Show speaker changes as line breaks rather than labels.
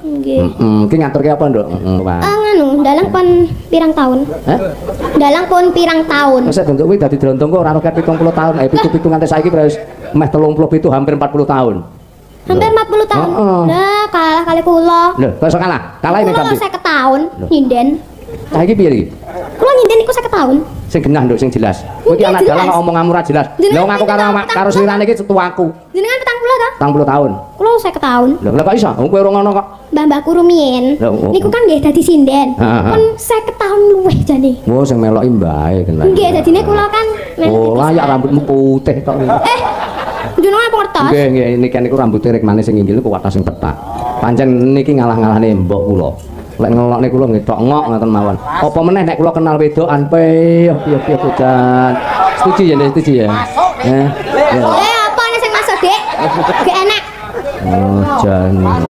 Nggih.
Ki ngaturke apa, Nduk?
Nganu, dalang pun pirang tahun.
Hah?
Dalang pun pirang tahun.
Wis bentuk kuwi dadi drontung kok ora roket 70 tahun. Pitu-pitu nganti saiki wis meh 37 hampir 40 tahun.
Hampir 40 tahun. Nah, kalah kali kula.
Lho, kok iso kalah? Kalah ning
Kula
ganti.
50 tahun nyinden.
Saiki piye iki?
Kula nyinden iku 50 tahun.
Sing genah, Nduk, sing jelas. Kowe iki
Iya,
anak dalan
jelas.
kok omonganmu ora jelas. Lah wong aku karo sirane iki tuaku.
Jenengan 40 ta?
40 tahun.
Kula 50 tahun.
Lho kok iso? Wong kowe ora ngono kok.
Mbah-mbahku rumiyin. Niku kan nggih dadi sinden. Pun 50 tahun luwih jane.
Oh, sing meloki mbae genah.
Nggih, dadine kula kan
Oh, layak rambutmu putih tok.
jenengan apa ngertos?
Nggih, nggih, niki niku rambuté rek manis sing inggil kuwatas sing petak. Pancen niki ngalah-ngalahne mbok kula. Lek ngelokne kula nggih tok ngok ngoten mawon. Apa meneh nek kula kenal wedokan piye pujan. Setuju ya, setuju ya.
Apa nek sing masuk, Dik? Gak enak.
Oh, jan.